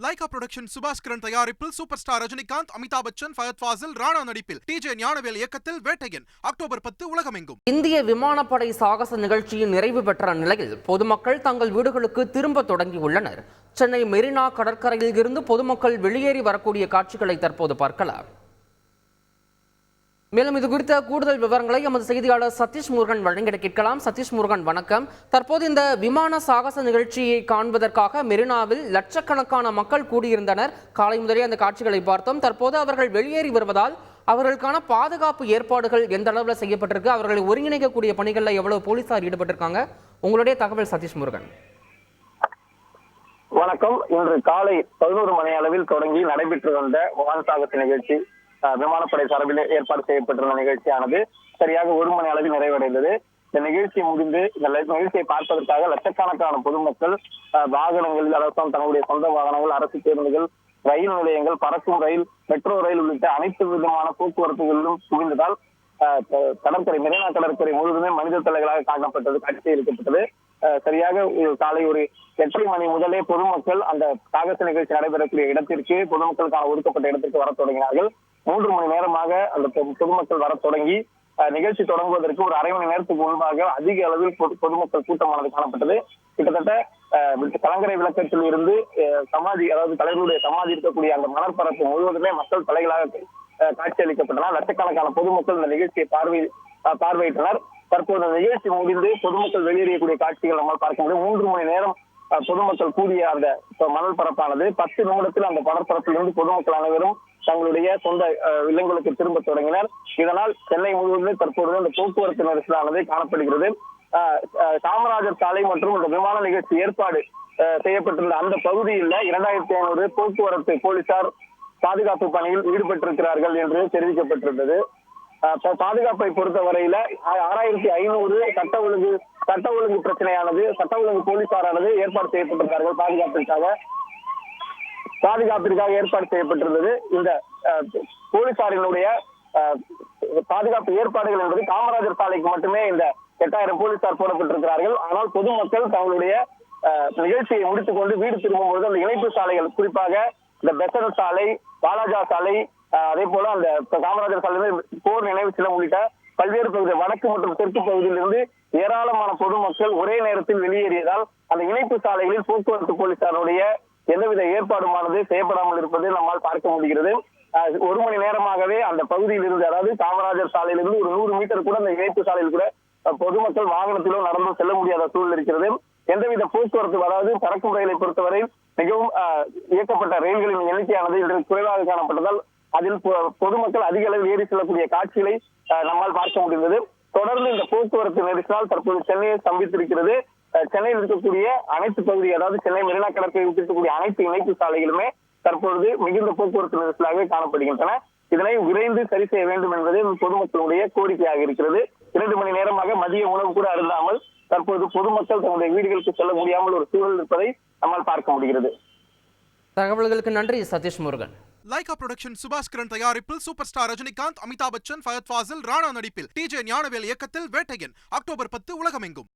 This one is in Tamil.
லைகா புரொடக்ஷன் சுபாஸ்கரன் தயாரிப்பில் சூப்பர் ஸ்டார் ரஜினிகாந்த், அமிதாப் பச்சன், ஃபயத் ஃபாசில், ராணா நடிப்பில் டிஜே ஞானவேல் இயக்கத்தில் வேட்டையன் அக்டோபர் 10 உலகமெங்கும். இந்திய விமானப்படை சாகச நிகழ்ச்சியின் நிறைவு பெற்ற நிலையில் பொதுமக்கள் தங்கள் வீடுகளுக்கு திரும்ப தொடங்கியுள்ளனர். சென்னை மெரினா கடற்கரையில் இருந்து பொதுமக்கள் வெளியேறி வரக்கூடிய காட்சிகளை தற்போது பார்க்கலாம். மேலும் இது குறித்த கூடுதல் விவரங்களை எமது செய்தியாளர் சதீஷ் முருகன் வழங்கிட கேட்கலாம். சதீஷ் முருகன், வணக்கம். தற்போது இந்த விமான சாகச நிகழ்ச்சியை காண்பதற்காக மெரினாவில் லட்சக்கணக்கான மக்கள் கூடியிருந்தனர். காலை முதலே அந்த காட்சிகளை பார்த்தோம். தற்போது அவர்கள் வெளியேறி வருவதால் அவர்களுக்கான பாதுகாப்பு ஏற்பாடுகள் எந்த அளவில் செய்யப்பட்டிருக்கு, அவர்களை ஒருங்கிணைக்கக்கூடிய பணிகளில் எவ்வளவு போலீசார் ஈடுபட்டிருக்காங்க, உங்களுடைய தகவல் சதீஷ் முருகன். வணக்கம். இன்று காலை 11 மணி அளவில் தொடங்கி நடைபெற்று வந்த விமான சாகச நிகழ்ச்சி, விமானப்படை சார்பில் ஏற்பாடு செய்யப்பட்டிருந்த நிகழ்ச்சியானது சரியாக 1 மணி அளவில் நிறைவடைந்தது. இந்த நிகழ்ச்சி முடிந்து இந்த நிகழ்ச்சியை பார்ப்பதற்காக லட்சக்கணக்கான பொதுமக்கள் வாகனங்களில், அதாவது தங்களுடைய சொந்த வாகனங்கள், அரசு பேருந்துகள், ரயில் நிலையங்கள், பறக்கும் ரயில், மெட்ரோ ரயில் உள்ளிட்ட அனைத்து விதமான போக்குவரத்துகளிலும் குவிந்ததால் கடற்கரை, மெரினா கடற்கரை முழுவதுமே மனித தலைகளாக காணப்பட்டது, காட்சி இருக்கப்பட்டது. சரியாக காலை ஒரு 8 மணி முதலே பொதுமக்கள் அந்த சாகச நிகழ்ச்சி நடைபெறக்கூடிய இடத்திற்கு, பொதுமக்களுக்கான ஒதுக்கப்பட்ட இடத்திற்கு வர தொடங்கினார்கள். 3 மணி நேரமாக அந்த பொதுமக்கள் வர தொடங்கி நிகழ்ச்சி தொடங்குவதற்கு ஒரு அரை மணி நேரத்துக்கு முன்பாக அதிக அளவில் பொதுமக்கள் கூட்டமானது காணப்பட்டது. கிட்டத்தட்ட கலங்கரை விளக்கத்தில் இருந்து சமாதி, அதாவது தலைவருடைய சமாதி இருக்கக்கூடிய அந்த மணற்பரப்பு முழுவதுமே மக்கள் தலைகளாக காட்சி அளிக்கப்பட்டனர். லட்சக்கணக்கான பொதுமக்கள் இந்த நிகழ்ச்சியை பார்வையிட்டனர். தற்போது நிகழ்ச்சி முடிந்து பொதுமக்கள் வெளியேறக்கூடிய காட்சிகள் நம்மால் பார்க்க முடியும். 3 மணி நேரம் பொதுமக்கள் கூடிய அந்த மணல் பரப்பானது 10 நிமிடத்தில் அந்த மணற்பரப்பிலிருந்து பொதுமக்கள் அனைவரும் தங்களுடைய சொந்த இல்லங்களுக்கு திரும்ப தொடங்கினர். இதனால் சென்னை முழுவதுமே தற்போது அந்த போக்குவரத்து நெரிசலானது காணப்படுகிறது. காமராஜர் சாலை மற்றும் இந்த விமான நிகழ்ச்சி ஏற்பாடு செய்யப்பட்டிருந்த அந்த பகுதியில் 2500 போக்குவரத்து போலீசார் பாதுகாப்பு பணியில் ஈடுபட்டிருக்கிறார்கள் என்று தெரிவிக்கப்பட்டிருந்தது. பாதுகாப்பை பொறுத்த வரையில 6500 சட்ட ஒழுங்கு பிரச்சனையானது, சட்ட ஒழுங்கு போலீசாரானது ஏற்பாடு செய்யப்பட்டிருக்கிறார்கள். பாதுகாப்பிற்காக ஏற்பாடு செய்யப்பட்டிருந்தது. இந்த போலீசாரினுடைய பாதுகாப்பு ஏற்பாடுகள் என்பது காமராஜர் சாலைக்கு மட்டுமே இந்த 8000 போலீசார் போடப்பட்டிருக்கிறார்கள். ஆனால் பொதுமக்கள் தங்களுடைய நிகழ்ச்சியை முடித்துக் கொண்டு வீடு திரும்பும்போது அந்த இணைப்பு சாலைகள், குறிப்பாக இந்த பெசன் சாலை, வாலாஜா சாலை, அதே போல அந்த காமராஜர் சாலை, போர் நினைவு சின்னம் உள்ளிட்ட பல்வேறு பகுதி, வடக்கு மற்றும் தெற்கு பகுதியிலிருந்து ஏராளமான பொதுமக்கள் ஒரே நேரத்தில் வெளியேறியதால் அந்த இணைப்பு சாலைகளில் போக்குவரத்து போலீசாருடைய எந்தவித ஏற்பாடுமானது செய்யப்படாமல் இருப்பதை நம்மால் பார்க்க முடிகிறது. 1 மணி நேரமாகவே அந்த பகுதியில் இருந்து, அதாவது காமராஜர் சாலையிலிருந்து ஒரு 100 மீட்டர் கூட அந்த இணைப்பு சாலையில் கூட பொதுமக்கள் வாகனத்திலோ நடந்து செல்ல முடியாத சூழல் இருக்கிறது. எந்தவித போக்குவரத்து, அதாவது பறக்கும் ரயிலை பொறுத்தவரை மிகவும் இயக்கப்பட்ட ரயில்களின் எண்ணிக்கையானது இன்று குறைவாக காணப்பட்டதால் அதில் பொதுமக்கள் அதிக அளவில் ஏறி செல்லக்கூடிய காட்சிகளை நம்மால் பார்க்க முடிந்தது. தொடர்ந்து இந்த போக்குவரத்து நெரிசலால் தற்போது சென்னையை ஸ்தம்பித்திருக்கிறது. சென்னையில் இருக்கக்கூடிய அனைத்து பகுதி, அதாவது சென்னை மெரினா கடற்கரை இருக்கக்கூடிய அனைத்து இணைப்பு சாலைகளுமே தற்பொழுது மிகுந்த போக்குவரத்து நெரிசலாக காணப்படுகின்றன. இதனை விரைந்து சரி செய்ய வேண்டும் என்பது பொதுமக்களுடைய கோரிக்கையாக இருக்கிறது. 2 மணி நேரமாக மதிய உணவு கூட அருந்தாமல் தற்போது பொதுமக்கள் தங்களுடைய வீடுகளுக்கு செல்ல முடியாமல் ஒரு சூழல் இருப்பதை நம்மால் பார்க்க முடிகிறது. தகவல்களுக்கு நன்றி சதீஷ் முருகன். லைகா புரொடக்ஷன் சுபாஸ்கரன் தயாரிப்பில் சூப்பர் ஸ்டார் ரஜினிகாந்த், அமிதாப் பச்சன், ஃபயத் ஃபாசில், ராணா நடிப்பில் டிஜே ஞானவேல் இயக்கத்தில் வேட்டையன் அக்டோபர் 10 உலகமெங்கும்.